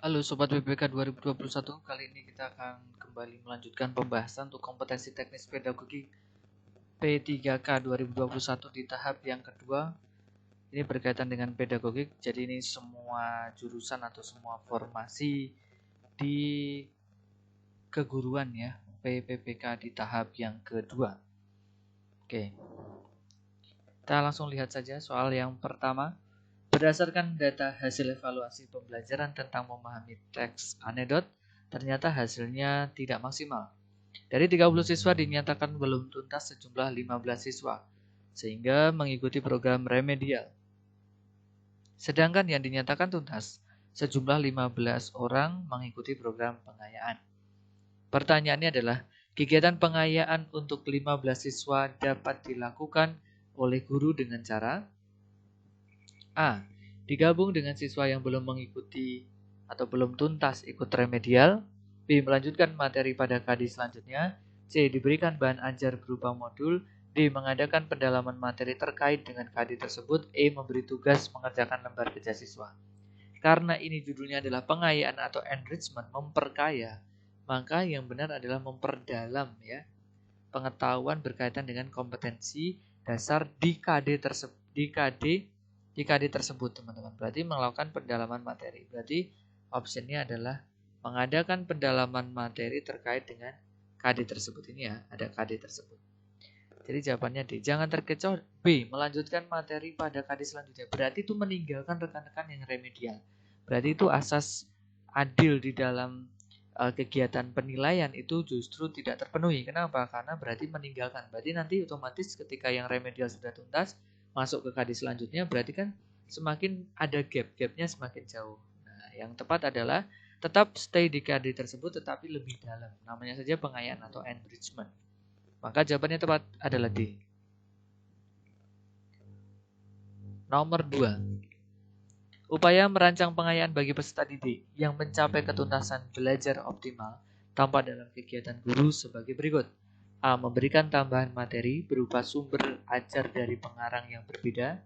Halo Sobat BPK 2021, kali ini kita akan kembali melanjutkan pembahasan untuk kompetensi teknis pedagogi P3K 2021 di tahap yang kedua. Ini berkaitan dengan pedagogik, jadi ini semua jurusan atau semua formasi di keguruan ya, PPPK di tahap yang kedua. Oke, kita langsung lihat saja soal yang pertama. Berdasarkan data hasil evaluasi pembelajaran tentang memahami teks anekdot, ternyata hasilnya tidak maksimal. Dari 30 siswa dinyatakan belum tuntas sejumlah 15 siswa, sehingga mengikuti program remedial. Sedangkan yang dinyatakan tuntas, sejumlah 15 orang mengikuti program pengayaan. Pertanyaannya adalah, kegiatan pengayaan untuk 15 siswa dapat dilakukan oleh guru dengan cara A. Digabung dengan siswa yang belum mengikuti atau belum tuntas ikut remedial. B. Melanjutkan materi pada KD selanjutnya. C. Diberikan bahan ajar berupa modul. D. Mengadakan pendalaman materi terkait dengan KD tersebut. E. Memberi tugas mengerjakan lembar kerja siswa. Karena ini judulnya adalah pengayaan atau enrichment, memperkaya, maka yang benar adalah memperdalam ya pengetahuan berkaitan dengan kompetensi dasar di KD tersebut, teman-teman. Berarti melakukan pendalaman materi. Berarti optionnya adalah mengadakan pendalaman materi terkait dengan KD tersebut. Ini ya, ada KD tersebut. Jadi jawabannya D. Jangan terkecoh. B. Melanjutkan materi pada KD selanjutnya. Berarti itu meninggalkan rekan-rekan yang remedial. Berarti itu asas adil di dalam kegiatan penilaian itu justru tidak terpenuhi. Kenapa? Karena berarti meninggalkan. Berarti nanti otomatis ketika yang remedial sudah tuntas, masuk ke KD selanjutnya, berarti kan semakin ada gap-gapnya semakin jauh. Nah, yang tepat adalah tetap stay di KD tersebut tetapi lebih dalam. Namanya saja pengayaan atau enrichment. Maka jawabannya tepat adalah D. Nomor 2. Upaya merancang pengayaan bagi peserta didik yang mencapai ketuntasan belajar optimal tampak dalam kegiatan guru sebagai berikut. A. Memberikan tambahan materi berupa sumber ajar dari pengarang yang berbeda.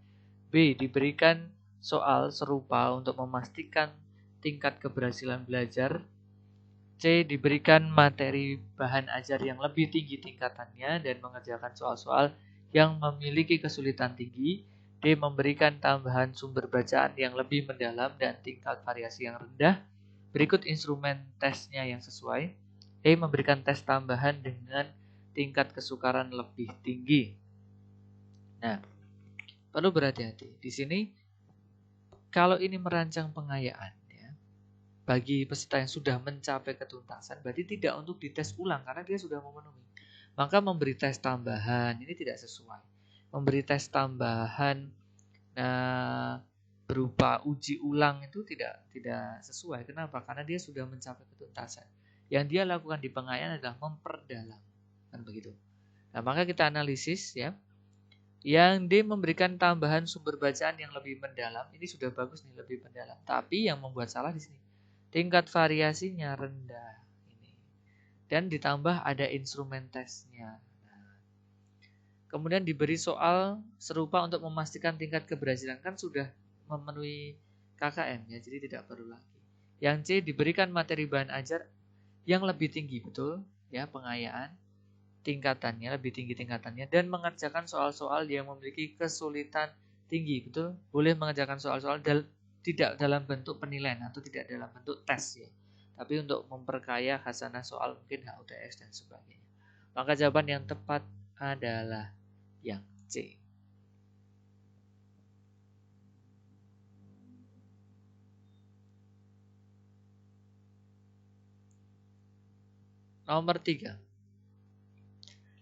B. Diberikan soal serupa untuk memastikan tingkat keberhasilan belajar. C. Diberikan materi bahan ajar yang lebih tinggi tingkatannya dan mengerjakan soal-soal yang memiliki kesulitan tinggi. D. Memberikan tambahan sumber bacaan yang lebih mendalam dan tingkat variasi yang rendah. Berikut instrumen tesnya yang sesuai. E. Memberikan tes tambahan dengan tingkat kesukaran lebih tinggi. Nah, perlu berhati-hati. Di sini, kalau ini merancang pengayaan, bagi peserta yang sudah mencapai ketuntasan, berarti tidak untuk dites ulang karena dia sudah memenuhi. Maka memberi tes tambahan ini tidak sesuai. Memberi tes tambahan berupa uji ulang itu tidak sesuai. Kenapa? Karena dia sudah mencapai ketuntasan. Yang dia lakukan di pengayaan adalah memperdalam, kan begitu. Nah, maka kita analisis ya. Yang D memberikan tambahan sumber bacaan yang lebih mendalam, ini sudah bagus nih, lebih mendalam. Tapi yang membuat salah di sini tingkat variasinya rendah ini. Dan ditambah ada instrumen tesnya. Nah, kemudian diberi soal serupa untuk memastikan tingkat keberhasilan, kan sudah memenuhi KKM ya, jadi tidak perlu lagi. Yang C diberikan materi bahan ajar yang lebih tinggi, betul ya, pengayaan tingkatannya lebih tinggi tingkatannya dan mengerjakan soal-soal yang memiliki kesulitan tinggi, betul. Boleh mengerjakan soal-soal tidak dalam bentuk penilaian atau tidak dalam bentuk tes ya, tapi untuk memperkaya khasanah soal mungkin HUTS dan sebagainya. Maka jawaban yang tepat adalah yang C. Nomor 3.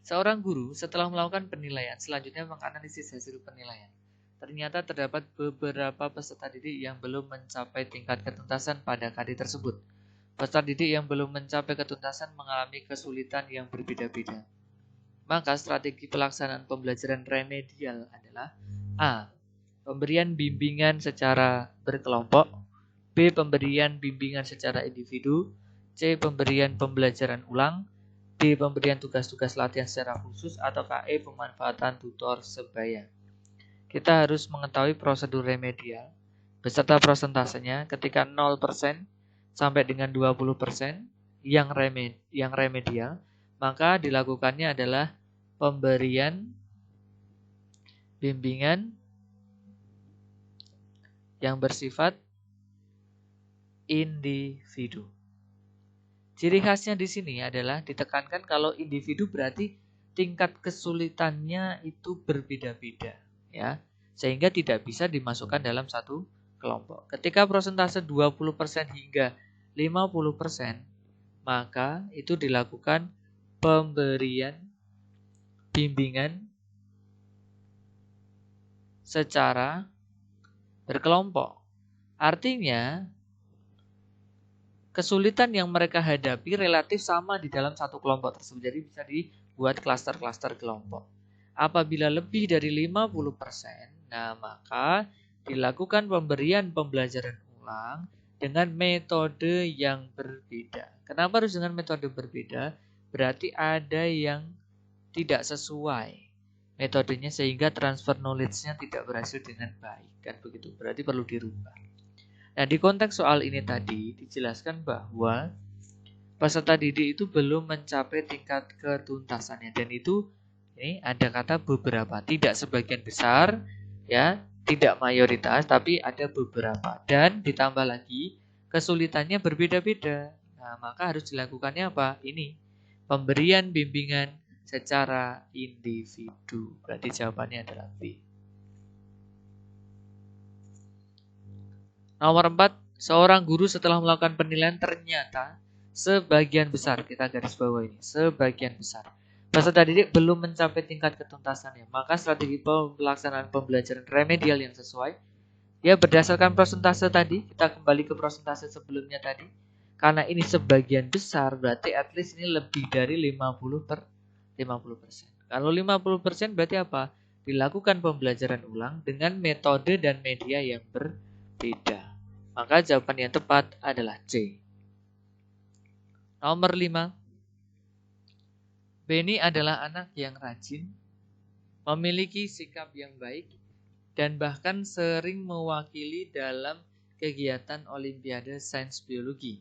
Seorang guru setelah melakukan penilaian selanjutnya menganalisis hasil penilaian. Ternyata terdapat beberapa peserta didik yang belum mencapai tingkat ketuntasan pada KD tersebut. Peserta didik yang belum mencapai ketuntasan mengalami kesulitan yang berbeda-beda. Maka strategi pelaksanaan pembelajaran remedial adalah A. Pemberian bimbingan secara berkelompok. B. Pemberian bimbingan secara individu. C. Pemberian pembelajaran ulang. D. Pemberian tugas-tugas latihan secara khusus. Atau E. Pemanfaatan tutor sebaya. Kita harus mengetahui prosedur remedial beserta prosentasenya. Ketika 0%, sampai dengan 20% yang remedial, maka dilakukannya adalah pemberian bimbingan yang bersifat individu. Ciri khasnya di sini adalah ditekankan kalau individu berarti tingkat kesulitannya itu berbeda-beda, ya. Sehingga tidak bisa dimasukkan dalam satu kelompok. Ketika persentase 20% hingga 50%, maka itu dilakukan pemberian bimbingan secara berkelompok. Artinya, kesulitan yang mereka hadapi relatif sama di dalam satu kelompok tersebut. Jadi bisa dibuat klaster-klaster kelompok. Apabila lebih dari 50%, nah maka dilakukan pemberian pembelajaran ulang dengan metode yang berbeda. Kenapa harus dengan metode berbeda? Berarti ada yang tidak sesuai metodenya sehingga transfer knowledge-nya tidak berhasil dengan baik. Kan begitu. Berarti perlu dirubah. Nah, di konteks soal ini tadi dijelaskan bahwa peserta didik itu belum mencapai tingkat ketuntasannya, dan itu ini ada kata beberapa, tidak sebagian besar, ya, tidak mayoritas, tapi ada beberapa, dan ditambah lagi kesulitannya berbeda-beda. Nah, maka harus dilakukannya apa? Ini pemberian bimbingan secara individu. Berarti jawabannya adalah B. Nomor 4, seorang guru setelah melakukan penilaian ternyata sebagian besar, kita garis bawah ini, sebagian besar peserta didik belum mencapai tingkat ketuntasannya. Maka strategi pelaksanaan pembelajaran remedial yang sesuai, ya berdasarkan persentase tadi, kita kembali ke persentase sebelumnya tadi. Karena ini sebagian besar, berarti at least ini lebih dari 50%. Kalau 50% berarti apa? Dilakukan pembelajaran ulang dengan metode dan media yang berbeda. Maka jawaban yang tepat adalah C. Nomor 5. Benny adalah anak yang rajin, memiliki sikap yang baik, dan bahkan sering mewakili dalam kegiatan Olimpiade Sains Biologi.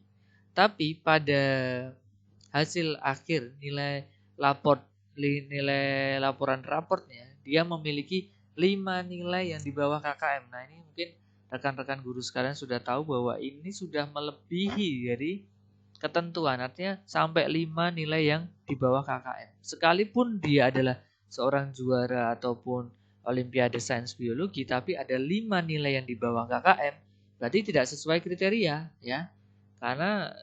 Tapi pada hasil akhir nilai laporan raportnya, dia memiliki 5 nilai yang di bawah KKM. Nah, ini mungkin rekan-rekan guru sekalian sudah tahu bahwa ini sudah melebihi dari ketentuan, artinya sampai 5 nilai yang di bawah KKM. Sekalipun dia adalah seorang juara ataupun Olimpiade Sains Biologi, tapi ada 5 nilai yang di bawah KKM, berarti tidak sesuai kriteria, ya. Karena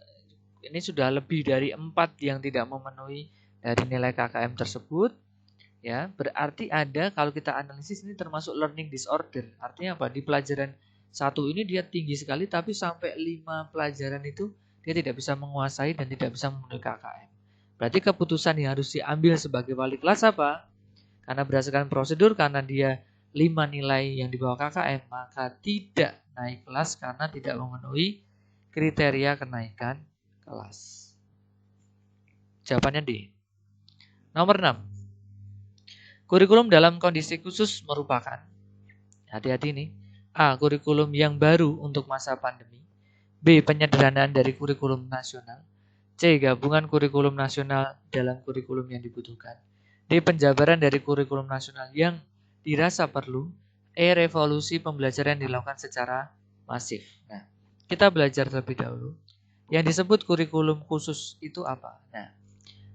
ini sudah lebih dari 4 yang tidak memenuhi dari nilai KKM tersebut, ya. Berarti ada, kalau kita analisis ini termasuk learning disorder. Artinya apa? Di pelajaran 1 ini dia tinggi sekali, tapi sampai 5 pelajaran itu dia tidak bisa menguasai dan tidak bisa memenuhi KKM. Berarti keputusan yang harus diambil sebagai wali kelas apa? Karena berdasarkan prosedur, karena dia 5 nilai yang di bawah KKM, maka tidak naik kelas karena tidak memenuhi kriteria kenaikan kelas. Jawabannya D. Nomor 6. Kurikulum dalam kondisi khusus merupakan, hati-hati nih, A. Kurikulum yang baru untuk masa pandemi, B. Penyederhanaan dari kurikulum nasional, C. Gabungan kurikulum nasional dalam kurikulum yang dibutuhkan, D. Penjabaran dari kurikulum nasional yang dirasa perlu, E. Revolusi pembelajaran yang dilakukan secara masif. Nah, kita belajar terlebih dahulu. Yang disebut kurikulum khusus itu apa? Nah,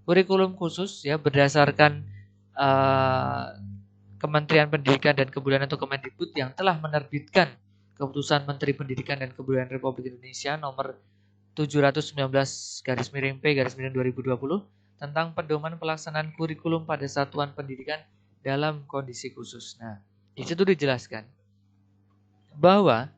kurikulum khusus ya berdasarkan Kementerian Pendidikan dan Kebudayaan atau Kemendikbud yang telah menerbitkan Keputusan Menteri Pendidikan dan Kebudayaan Republik Indonesia nomor 719/P/2020 tentang pedoman pelaksanaan kurikulum pada satuan pendidikan dalam kondisi khusus. Nah, di situ dijelaskan bahwa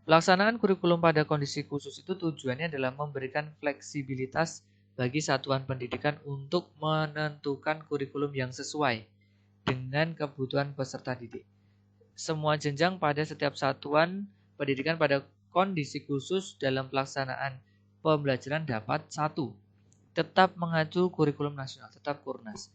pelaksanaan kurikulum pada kondisi khusus itu tujuannya adalah memberikan fleksibilitas bagi satuan pendidikan untuk menentukan kurikulum yang sesuai dengan kebutuhan peserta didik. Semua jenjang pada setiap satuan pendidikan pada kondisi khusus dalam pelaksanaan pembelajaran dapat 1. Tetap mengacu kurikulum nasional, tetap Kurnas.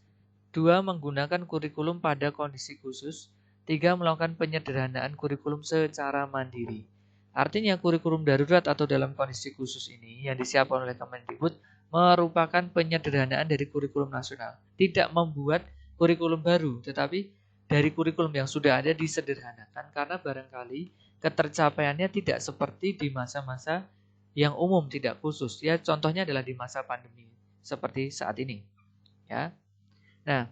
2. Menggunakan kurikulum pada kondisi khusus. 3. Melakukan penyederhanaan kurikulum secara mandiri. Artinya kurikulum darurat atau dalam kondisi khusus ini yang disiapkan oleh Kemendikbud merupakan penyederhanaan dari kurikulum nasional. Tidak membuat kurikulum baru, tetapi dari kurikulum yang sudah ada disederhanakan karena barangkali ketercapaiannya tidak seperti di masa-masa yang umum, tidak khusus. Ya, contohnya adalah di masa pandemi seperti saat ini. Ya. Nah,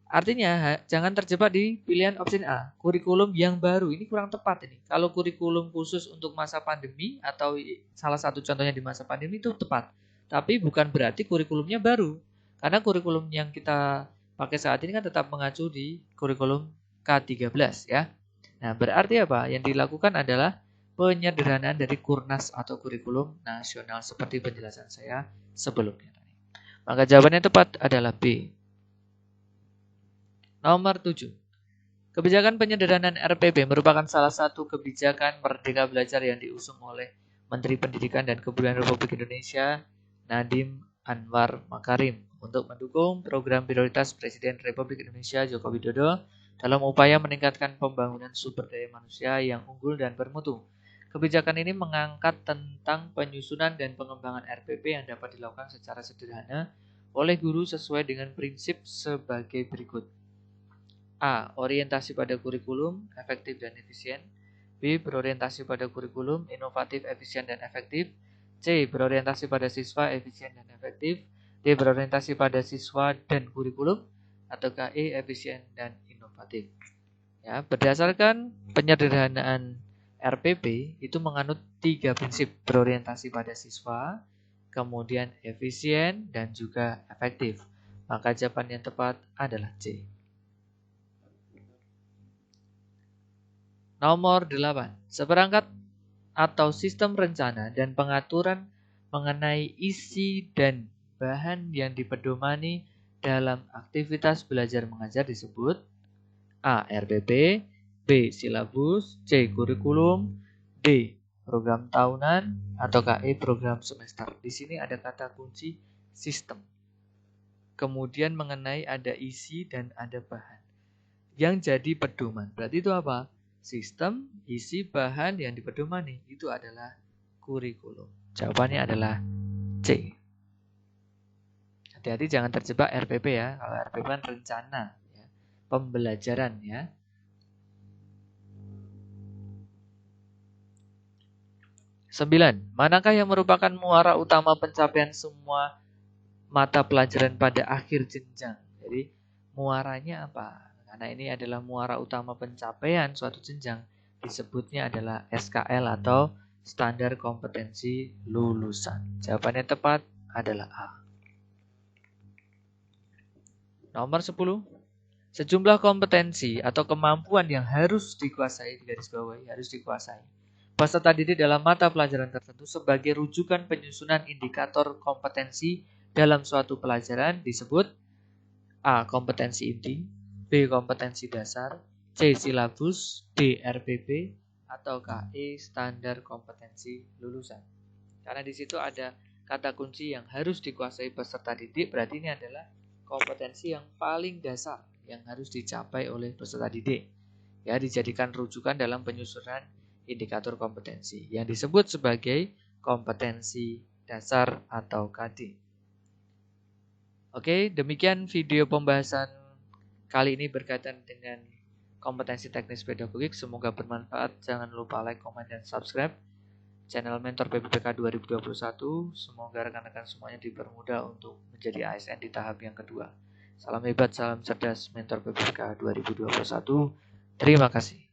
artinya jangan terjebak di pilihan opsi A, kurikulum yang baru. Ini kurang tepat ini. Kalau kurikulum khusus untuk masa pandemi atau salah satu contohnya di masa pandemi itu tepat. Tapi bukan berarti kurikulumnya baru. Karena kurikulum yang kita pakai saat ini kan tetap mengacu di kurikulum K13 ya. Nah, berarti apa? Yang dilakukan adalah penyederhanaan dari Kurnas atau kurikulum nasional seperti penjelasan saya sebelumnya. Maka jawabannya tepat adalah B. Nomor 7. Kebijakan penyederhanaan RPP merupakan salah satu kebijakan Merdeka Belajar yang diusung oleh Menteri Pendidikan dan Kebudayaan Republik Indonesia Nadiem Anwar Makarim untuk mendukung program prioritas Presiden Republik Indonesia Joko Widodo dalam upaya meningkatkan pembangunan sumber daya manusia yang unggul dan bermutu. Kebijakan ini mengangkat tentang penyusunan dan pengembangan RPP yang dapat dilakukan secara sederhana oleh guru sesuai dengan prinsip sebagai berikut. A. Orientasi pada kurikulum, efektif dan efisien. B. Berorientasi pada kurikulum, inovatif, efisien dan efektif. C. Berorientasi pada siswa, efisien dan efektif. D. Berorientasi pada siswa dan kurikulum. Atau E. Efisien dan inovatif. Ya, berdasarkan penyederhanaan RPP itu menganut 3 prinsip, berorientasi pada siswa, kemudian efisien dan juga efektif. Maka jawaban yang tepat adalah C. Nomor 8. Seperangkat atau sistem rencana dan pengaturan mengenai isi dan bahan yang dipedomani dalam aktivitas belajar mengajar disebut A. RPP, B. Silabus, C. Kurikulum, D. Program tahunan, atau E. Program semester. Di sini ada kata kunci sistem. Kemudian mengenai ada isi dan ada bahan yang jadi pedoman. Berarti itu apa? Sistem, isi, bahan yang dipedomani itu adalah kurikulum. Jawabannya adalah C. Hati-hati jangan terjebak RPP ya. Kalau RPP kan rencana ya, pembelajaran ya. Sembilan, manakah yang merupakan muara utama pencapaian semua mata pelajaran pada akhir jenjang? Jadi muaranya apa? Karena ini adalah muara utama pencapaian suatu jenjang, disebutnya adalah SKL atau Standar Kompetensi Lulusan. Jawabannya tepat adalah A. Nomor 10. Sejumlah kompetensi atau kemampuan yang harus dikuasai, digaris bawahi, harus dikuasai peserta didik dalam mata pelajaran tertentu sebagai rujukan penyusunan indikator kompetensi dalam suatu pelajaran disebut A. Kompetensi inti, B. Kompetensi dasar, C. Silabus, D. RPP, atau E. Standar Kompetensi Lulusan. Karena di situ ada kata kunci yang harus dikuasai peserta didik, berarti ini adalah kompetensi yang paling dasar yang harus dicapai oleh peserta didik. Ya, dijadikan rujukan dalam penyusunan indikator kompetensi yang disebut sebagai kompetensi dasar atau KD. Oke, demikian video pembahasan kali ini berkaitan dengan kompetensi teknis pedagogik. Semoga bermanfaat. Jangan lupa like, komen, dan subscribe channel Mentor PPPK 2021. Semoga rekan-rekan semuanya dipermudah untuk menjadi ASN di tahap yang kedua. Salam hebat, salam cerdas Mentor PPPK 2021. Terima kasih.